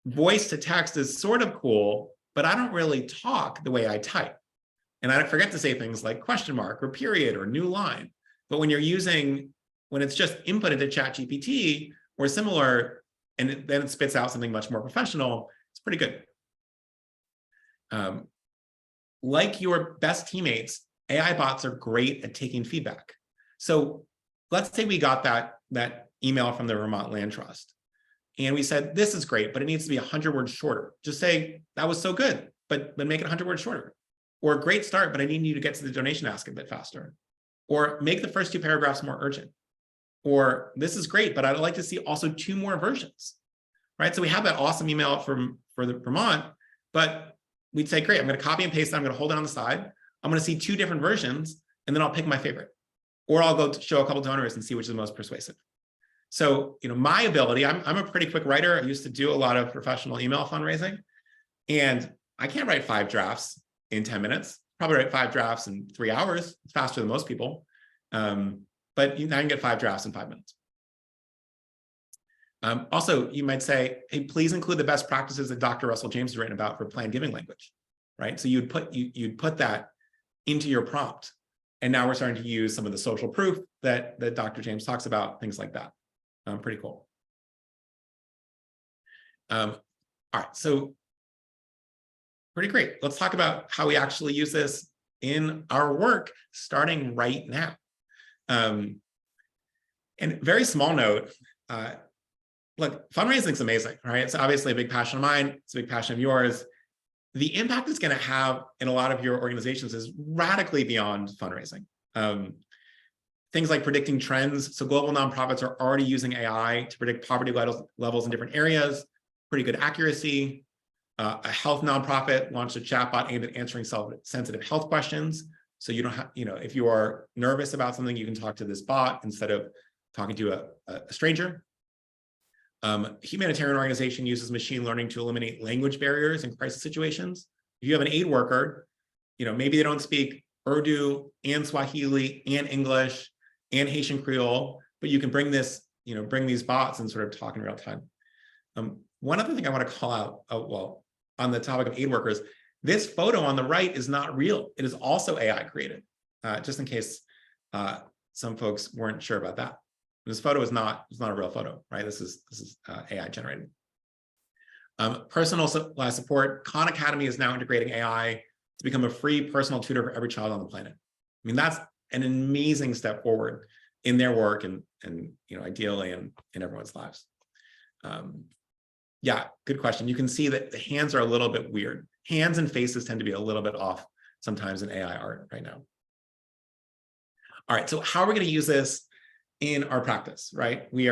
voice to text is sort of cool, but I don't really talk the way I type. And I forget to say things like question mark or period or new line. But when it's just input into ChatGPT or similar, and then it spits out something much more professional, it's pretty good. Like your best teammates, AI bots are great at taking feedback. So let's say we got that email from the Vermont Land Trust. And we said, this is great, but it needs to be 100 words shorter. Just say, that was so good, but make it 100 words shorter. Or great start, but I need you to get to the donation ask a bit faster. Or make the first 2 paragraphs more urgent. Or this is great, but I'd like to see also 2 more versions, right? So we have that awesome email for the Vermont, but we'd say, great, I'm going to copy and paste it. I'm going to hold it on the side. I'm going to see 2 different versions, and then I'll pick my favorite. Or I'll go show a couple donors and see which is the most persuasive. So, my ability, I'm a pretty quick writer. I used to do a lot of professional email fundraising, and I can't write 5 drafts in 10 minutes. Probably write 5 drafts in 3 hours. It's faster than most people. But I can get 5 drafts in 5 minutes. Also, you might say, hey, please include the best practices that Dr. Russell James has written about for planned giving language, right? So you'd put that into your prompt. And now we're starting to use some of the social proof that Dr. James talks about, things like that. Pretty cool. All right, so pretty great. Let's talk about how we actually use this in our work starting right now. And very small note, look, fundraising is amazing, right? It's obviously a big passion of mine. It's a big passion of yours. The impact it's going to have in a lot of your organizations is radically beyond fundraising. Things like predicting trends. So global nonprofits are already using AI to predict poverty levels in different areas, pretty good accuracy. A health nonprofit launched a chatbot aimed at answering sensitive health questions. So you don't have, if you are nervous about something, you can talk to this bot instead of talking to a stranger. A humanitarian organization uses machine learning to eliminate language barriers in crisis situations. If you have an aid worker, maybe they don't speak Urdu and Swahili and English and Haitian Creole, but you can bring these bots and sort of talk in real time. One other thing I want to call out, on the topic of aid workers, this photo on the right is not real. It is also AI created, just in case some folks weren't sure about that. This photo is not a real photo, right? This is AI generated. Personal support. Khan Academy is now integrating AI to become a free personal tutor for every child on the planet. I mean, that's an amazing step forward in their work and ideally in everyone's lives. Yeah, good question. You can see that the hands are a little bit weird. Hands and faces tend to be a little bit off sometimes in AI art right now. All right, so how are we going to use this in our practice, right? We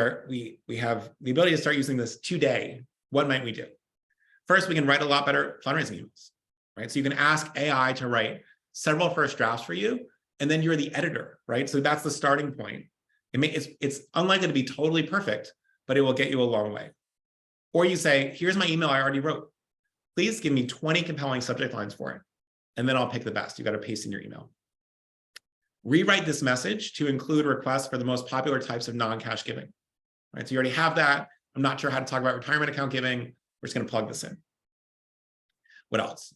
have the ability to start using this today. What might we do? First, we can write a lot better fundraising emails, right? So you can ask AI to write several first drafts for you, and then you're the editor, right? So that's the starting point. It's unlikely to be totally perfect, but it will get you a long way. Or you say, here's my email I already wrote. Please give me 20 compelling subject lines for it, and then I'll pick the best. You got to paste in your email. Rewrite this message to include requests for the most popular types of non-cash giving. Right? So you already have that. I'm not sure how to talk about retirement account giving. We're just going to plug this in. What else?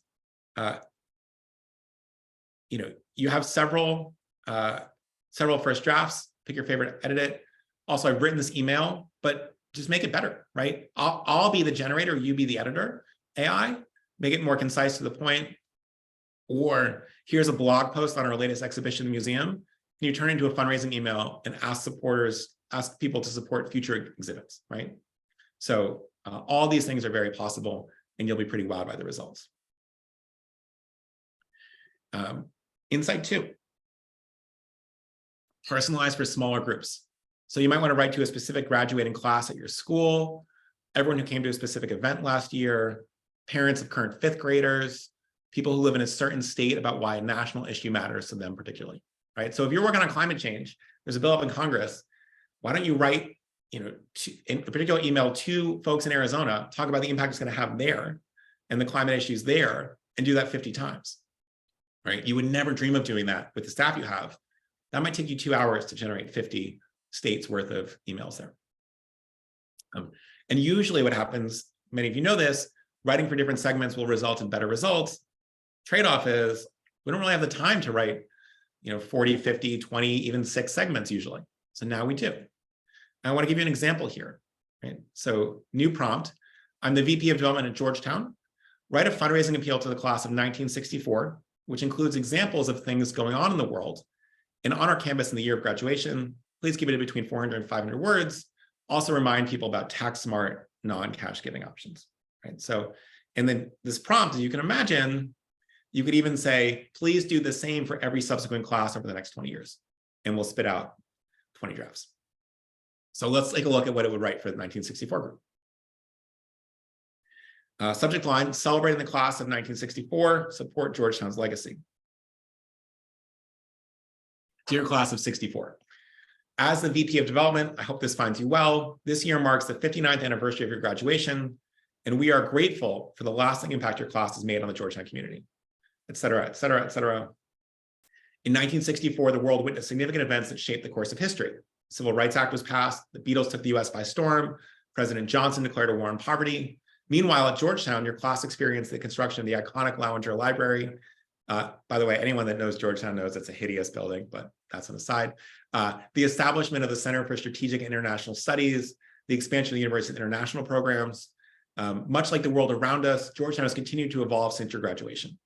You have several first drafts. Pick your favorite, edit it. Also, I've written this email, but just make it better, right? I'll be the generator, you be the editor. AI, make it more concise to the point. Or here's a blog post on our latest exhibition in the museum. Can you turn it into a fundraising email and ask people to support future exhibits, right? So all these things are very possible, and you'll be pretty wowed by the results. Insight 2, personalize for smaller groups. So you might want to write to a specific graduating class at your school, everyone who came to a specific event last year, parents of current 5th graders, people who live in a certain state about why a national issue matters to them particularly, right? So if you're working on climate change, there's a bill up in Congress, why don't you write, in a particular email to folks in Arizona, talk about the impact it's going to have there and the climate issues there, and do that 50 times, right? You would never dream of doing that with the staff you have. That might take you 2 hours to generate 50 states worth of emails there. And usually what happens, many of you know this, writing for different segments will result in better results. Trade-off is we don't really have the time to write 40, 50, 20, even 6 segments usually. So now we do. I want to give you an example here. Right? So new prompt, I'm the VP of Development at Georgetown. Write a fundraising appeal to the class of 1964, which includes examples of things going on in the world. And on our campus in the year of graduation, please keep it between 400 and 500 words. Also remind people about tax-smart, non-cash giving options. Right? So, and then this prompt, as you can imagine, you could even say, please do the same for every subsequent class over the next 20 years, and we'll spit out 20 drafts. So let's take a look at what it would write for the 1964 group. Subject line, celebrating the class of 1964, support Georgetown's legacy. Dear class of 64. As the VP of Development, I hope this finds you well. This year marks the 59th anniversary of your graduation, and we are grateful for the lasting impact your class has made on the Georgetown community, et cetera, et cetera, et cetera. In 1964, the world witnessed significant events that shaped the course of history. The Civil Rights Act was passed, the Beatles took the US by storm, President Johnson declared a war on poverty. Meanwhile, at Georgetown, your class experienced the construction of the iconic Lowinger Library. By the way, anyone that knows Georgetown knows it's a hideous building, but that's an aside. The establishment of the Center for Strategic and International Studies, the expansion of the university's international programs. Much like the world around us, Georgetown has continued to evolve since your graduation.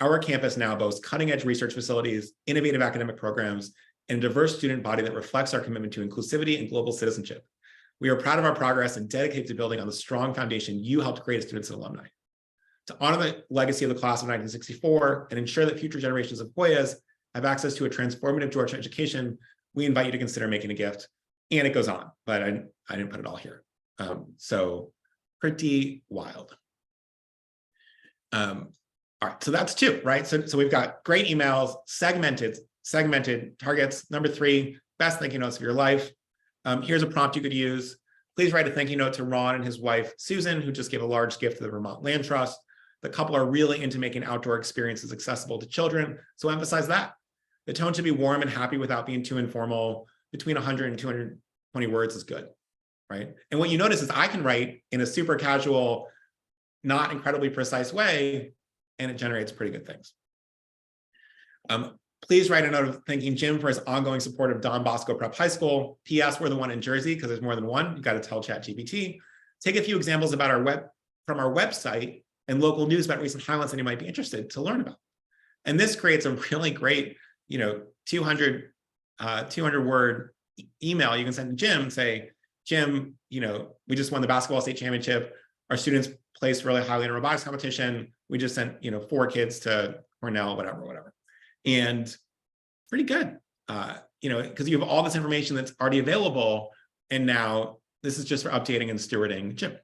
Our campus now boasts cutting-edge research facilities, innovative academic programs, and a diverse student body that reflects our commitment to inclusivity and global citizenship. We are proud of our progress and dedicated to building on the strong foundation you helped create as students and alumni. To honor the legacy of the class of 1964 and ensure that future generations of Hoyas have access to a transformative Georgetown education, we invite you to consider making a gift. And it goes on, but I didn't put it all here. So pretty wild. All right, so that's 2, right? So we've got great emails, segmented targets. Number 3, best thank you notes of your life. Here's a prompt you could use. Please write a thank you note to Ron and his wife, Susan, who just gave a large gift to the Vermont Land Trust. The couple are really into making outdoor experiences accessible to children, so emphasize that. The tone should be warm and happy without being too informal. Between 100 and 220 words is good, right? And what you notice is I can write in a super casual, not incredibly precise way, and it generates pretty good things. Please write a note of thanking Jim for his ongoing support of Don Bosco Prep High School. P.S. We're the one in Jersey because there's more than one. You got to tell ChatGPT. Take a few examples about from our website and local news about recent highlights that you might be interested to learn about. And this creates a really great, 200 word email you can send to Jim and say, Jim, we just won the basketball state championship. Our students placed really highly in a robotics competition. We just sent, 4 kids to Cornell, whatever. And pretty good, because you have all this information that's already available. And now this is just for updating and stewarding Jim.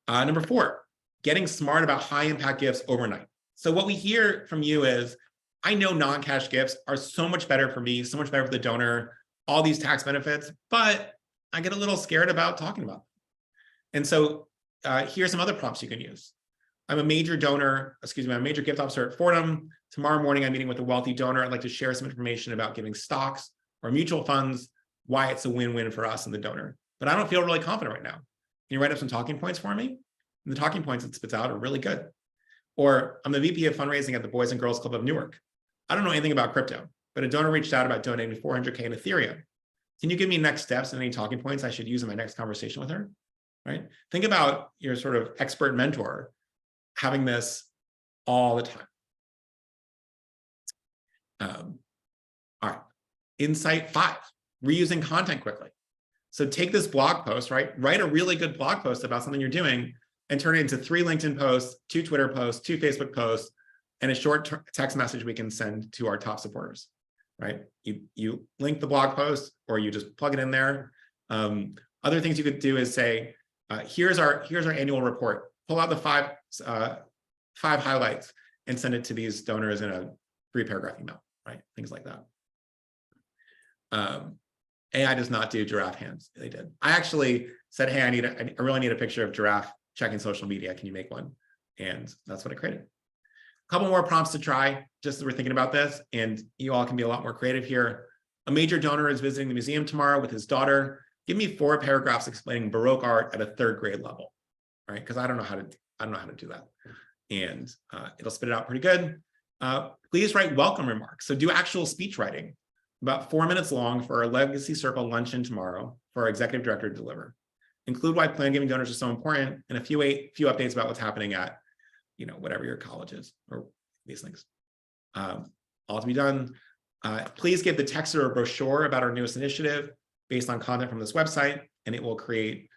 Number 4, getting smart about high impact gifts overnight. So what we hear from you is, I know non-cash gifts are so much better for me, so much better for the donor, all these tax benefits, but I get a little scared about talking about them. And so here's some other prompts you can use. I'm a major donor, I'm a major gift officer at Fordham. Tomorrow morning, I'm meeting with a wealthy donor. I'd like to share some information about giving stocks or mutual funds, why it's a win-win for us and the donor. But I don't feel really confident right now. Can you write up some talking points for me? And the talking points it spits out are really good. Or I'm the VP of fundraising at the Boys and Girls Club of Newark. I don't know anything about crypto, but a donor reached out about donating $400K in Ethereum. Can you give me next steps and any talking points I should use in my next conversation with her? Right? Think about your sort of expert mentor having this all the time. All right. Insight 5, reusing content quickly. So take this blog post, right? Write a really good blog post about something you're doing and turn it into 3 LinkedIn posts, 2 Twitter posts, 2 Facebook posts, and a short text message we can send to our top supporters, right? You link the blog post or you just plug it in there. Other things you could do is say, here's our annual report. Pull out the 5 highlights and send it to these donors in a 3-paragraph email, right? Things like that. AI does not do giraffe hands. They did. I actually said, hey, I really need a picture of giraffe checking social media. Can you make one? And that's what I created. A couple more prompts to try, just as we're thinking about this, and you all can be a lot more creative here. A major donor is visiting the museum tomorrow with his daughter. Give me 4 paragraphs explaining Baroque art at a 3rd grade level, right? Because I don't know how to do that, and it'll spit it out pretty good. Please write welcome remarks. So do actual speech writing, about 4 minutes long for our Legacy Circle luncheon tomorrow for our executive director to deliver. Include why plan giving donors are so important and a few updates about what's happening at, whatever your college is or these things. All to be done. Please give the texter a brochure about our newest initiative based on content from this website, and it will create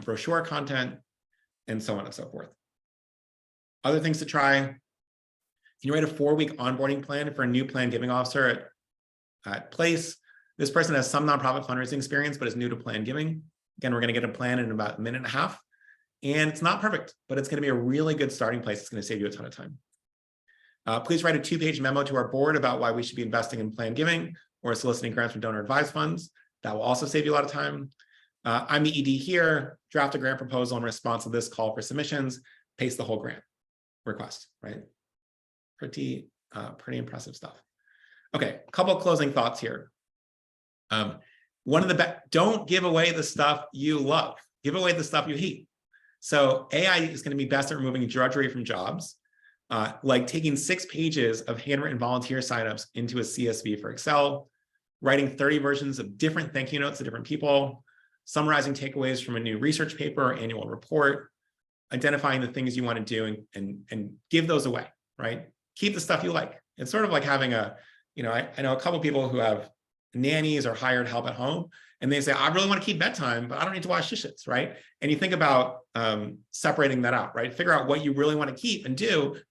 brochure content and so on and so forth. Other things to try. Can you write a 4-week onboarding plan for a new plan giving officer at Place? This person has some nonprofit fundraising experience, but is new to plan giving. Again, we're going to get a plan in about 1.5 minutes. And it's not perfect, but it's going to be a really good starting place. It's going to save you a ton of time. Please write a 2-page memo to our board about why we should be investing in plan giving or soliciting grants from donor advised funds. That will also save you a lot of time. I'm the ED here. Draft a grant proposal in response to this call for submissions. Paste the whole grant request, right? Pretty impressive stuff. Okay, a couple of closing thoughts here. Don't give away the stuff you love. Give away the stuff you hate. So AI is going to be best at removing drudgery from jobs, like taking 6 pages of handwritten volunteer signups into a CSV for Excel, writing 30 versions of different thank you notes to different people, summarizing takeaways from a new research paper or annual report, identifying the things you want to do and give those away, right? Keep the stuff you like. It's sort of like having I know a couple of people who have nannies or hired help at home, and they say, I really want to keep bedtime, but I don't need to wash dishes, right? And you think about separating that out, right? Figure out what you really want to keep and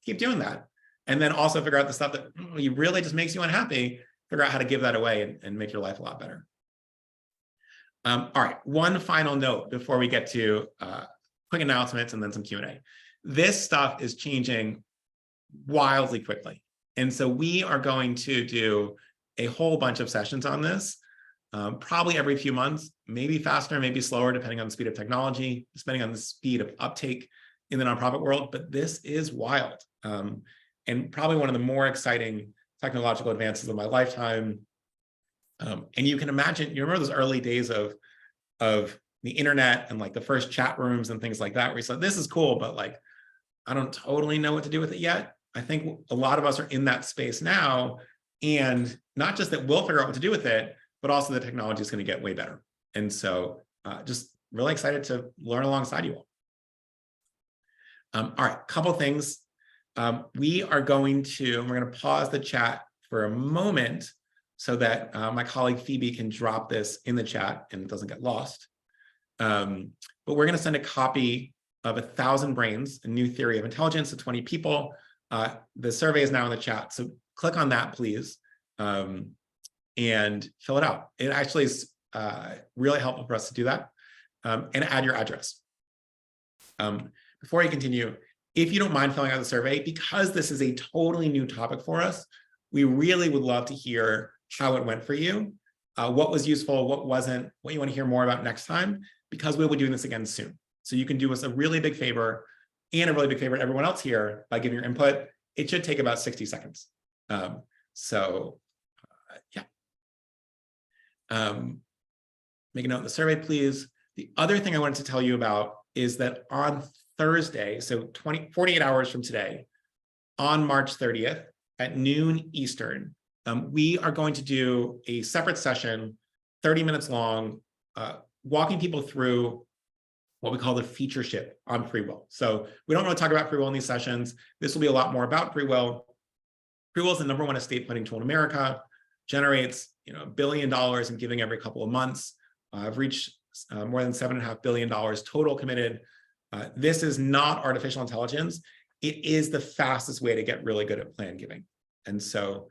keep doing that. And then also figure out the stuff that you really just makes you unhappy, figure out how to give that away and make your life a lot better. All right, one final note before we get to quick announcements and then some Q&A. This stuff is changing wildly quickly. And so we are going to do a whole bunch of sessions on this, probably every few months, maybe faster, maybe slower, depending on the speed of technology, depending on the speed of uptake in the nonprofit world. But this is wild, and probably one of the more exciting technological advances of my lifetime. And you can imagine, you remember those early days of the internet and like the first chat rooms and things like that, where you said, this is cool, but like, I don't totally know what to do with it yet. I think a lot of us are in that space now. And not just that we'll figure out what to do with it, but also the technology is going to get way better. And so just really excited to learn alongside you all. All right, couple things. We're going to pause the chat for a moment so that my colleague Phoebe can drop this in the chat and it doesn't get lost. But we're going to send a copy of 1,000 Brains, a new theory of intelligence to 20 people. The survey is now in the chat, so click on that, please, and fill it out. It actually is really helpful for us to do that, and add your address. Before I continue, if you don't mind filling out the survey, because this is a totally new topic for us, We really would love to hear how it went for you, what was useful, what wasn't, what you want to hear more about next time, because we'll be doing this again soon. So you can do us a really big favor and a really big favor to everyone else here by giving your input. It should take about 60 seconds. Yeah. Make a note in the survey, please. The other thing I wanted to tell you about is that on Thursday, so 48 hours from today, on March 30th at noon Eastern, we are going to do a separate session, 30 minutes long, walking people through what we call the feature ship on free will. So we don't really talk about free will in these sessions. This will be a lot more about free will. Free will is the #1 estate planning tool in America, generates $1 billion in giving every couple of months. I've reached more than $7.5 billion total committed. This is not artificial intelligence. It is the fastest way to get really good at plan giving. And so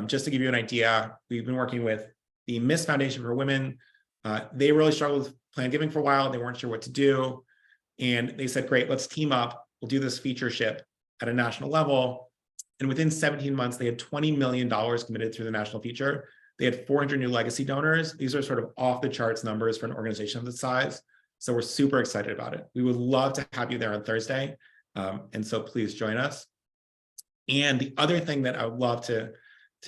just to give you an idea, we've been working with the Miss Foundation for Women. They really struggled with plan giving for a while. They weren't sure what to do. And they said, great, let's team up. We'll do this feature ship at a national level. And within 17 months, they had $20 million committed through the national feature. They had 400 new legacy donors. These are sort of off the charts numbers for an organization of this size. So we're super excited about it. We would love to have you there on Thursday. And so please join us. And the other thing that I would love to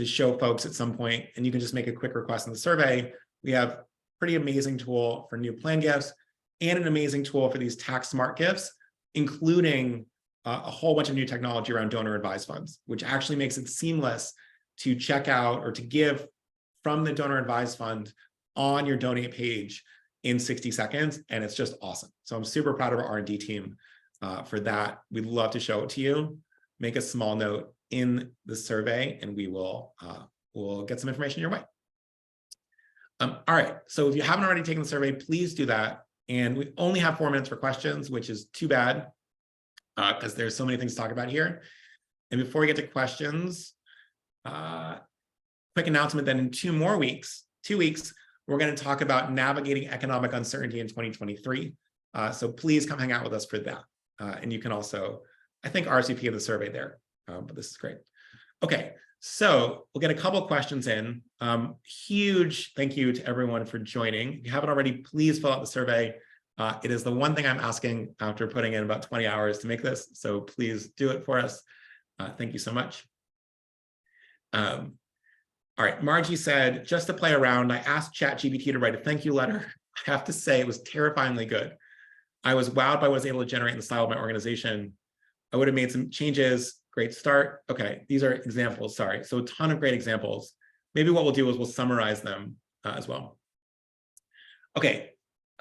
show folks at some point, and you can just make a quick request in the survey, we have a pretty amazing tool for new plan gifts and an amazing tool for these tax smart gifts, including a whole bunch of new technology around donor advised funds, which actually makes it seamless to check out or to give from the donor advised fund on your donate page in 60 seconds. And it's just awesome. So I'm super proud of our R&D team for that. We'd love to show it to you. Make a small note in the survey and we will we'll get some information your way. All right, so if you haven't already taken the survey, please do that. And we only have 4 minutes for questions, which is too bad because there's so many things to talk about here. And before we get to questions, quick announcement that in 2 weeks, we're going to talk about navigating economic uncertainty in 2023. So please come hang out with us for that. And you can also, I think, RSVP of the survey there, but this is great. Okay, so we'll get a couple questions in. Huge thank you to everyone for joining. If you haven't already, please fill out the survey. It is the one thing I'm asking after putting in about 20 hours to make this, so please do it for us. Thank you so much. All right, Margie said, just to play around, I asked ChatGPT to write a thank you letter. I have to say it was terrifyingly good. I was wowed by what I was able to generate in the style of my organization. I would have made some changes. Great start. Okay, these are examples, sorry. So a ton of great examples. Maybe what we'll do is we'll summarize them as well. Okay,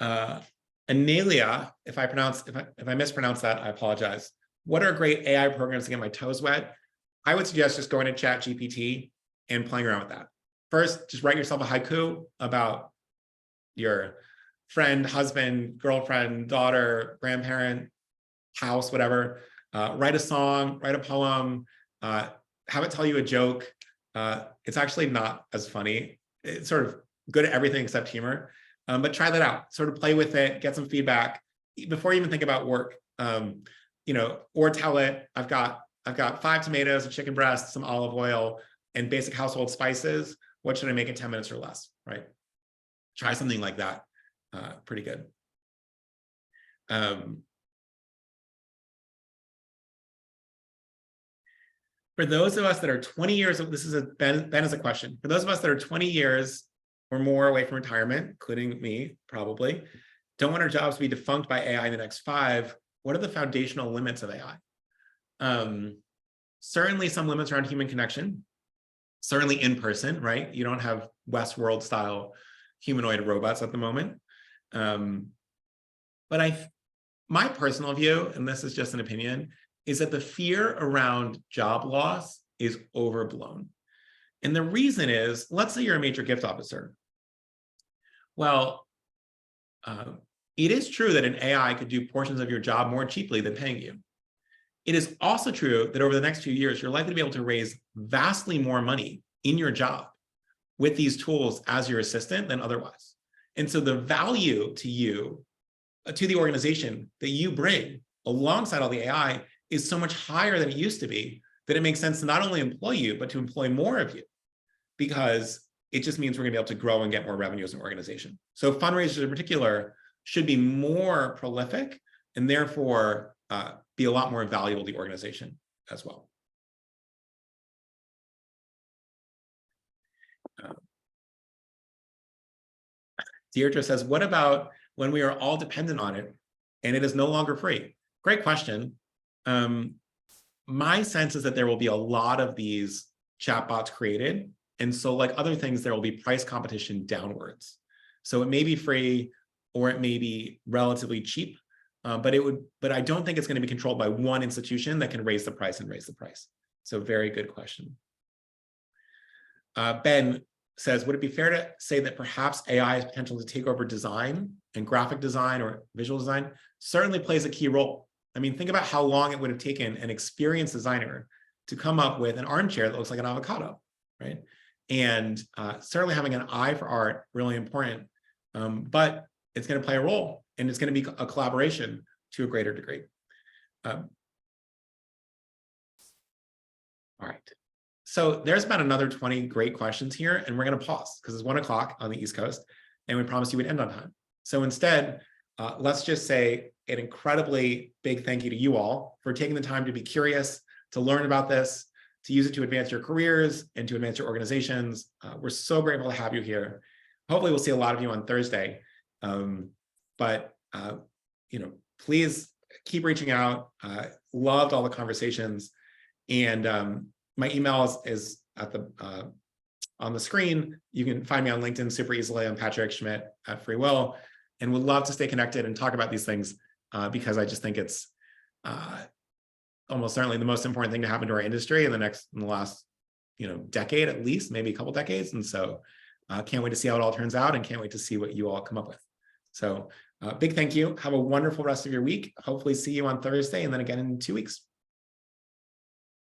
Analia, if I mispronounce that, I apologize. What are great AI programs to get my toes wet? I would suggest just going to ChatGPT and playing around with that. First, just write yourself a haiku about your friend, husband, girlfriend, daughter, grandparent, house, whatever. Write a song, write a poem, have it tell you a joke. It's actually not as funny. It's sort of good at everything except humor, but try that out. Sort of play with it, get some feedback before you even think about work. Or tell it, I've got 5 tomatoes, a chicken breast, some olive oil, and basic household spices. What should I make in 10 minutes or less, right? Try something like that. Pretty good. For those of us that are 20 years, this is Ben has a question. For those of us that are 20 years or more away from retirement, including me, probably, don't want our jobs to be defunct by AI in the next 5, what are the foundational limits of AI? Certainly some limits around human connection, certainly in person, right? You don't have Westworld style humanoid robots at the moment. But my personal view, and this is just an opinion, is that the fear around job loss is overblown. And the reason is, let's say you're a major gift officer. Well, it is true that an AI could do portions of your job more cheaply than paying you. It is also true that over the next few years, you're likely to be able to raise vastly more money in your job with these tools as your assistant than otherwise. And so the value to you, to the organization that you bring alongside all the AI is so much higher than it used to be that it makes sense to not only employ you, but to employ more of you, because it just means we're going to be able to grow and get more revenue as an organization. So fundraisers in particular should be more prolific and therefore be a lot more valuable to the organization as well. Deirdre says, what about when we are all dependent on it and it is no longer free? Great question. My sense is that there will be a lot of these chatbots created. And so like other things, there will be price competition downwards. So it may be free or it may be relatively cheap, but I don't think it's going to be controlled by one institution that can raise the price and raise the price. So very good question. Ben says, would it be fair to say that perhaps AI has potential to take over design and graphic design or visual design? Certainly plays a key role. I mean, think about how long it would have taken an experienced designer to come up with an armchair that looks like an avocado, right? And certainly having an eye for art, really important, but it's going to play a role and it's going to be a collaboration to a greater degree. All right. So there's about another 20 great questions here, and we're going to pause because it's 1 o'clock on the East Coast, and we promised you we'd end on time. So instead, let's just say an incredibly big thank you to you all for taking the time to be curious, to learn about this, to use it to advance your careers and to advance your organizations. We're so grateful to have you here. Hopefully we'll see a lot of you on Thursday. Please keep reaching out. Loved all the conversations. And my email is at the on the screen. You can find me on LinkedIn super easily. I'm Patrick Schmitt at Free Will, and would love to stay connected and talk about these things because I just think it's almost certainly the most important thing to happen to our industry in the last decade at least, maybe a couple decades. And so can't wait to see how it all turns out and can't wait to see what you all come up with. So big thank you. Have a wonderful rest of your week. Hopefully see you on Thursday and then again in 2 weeks.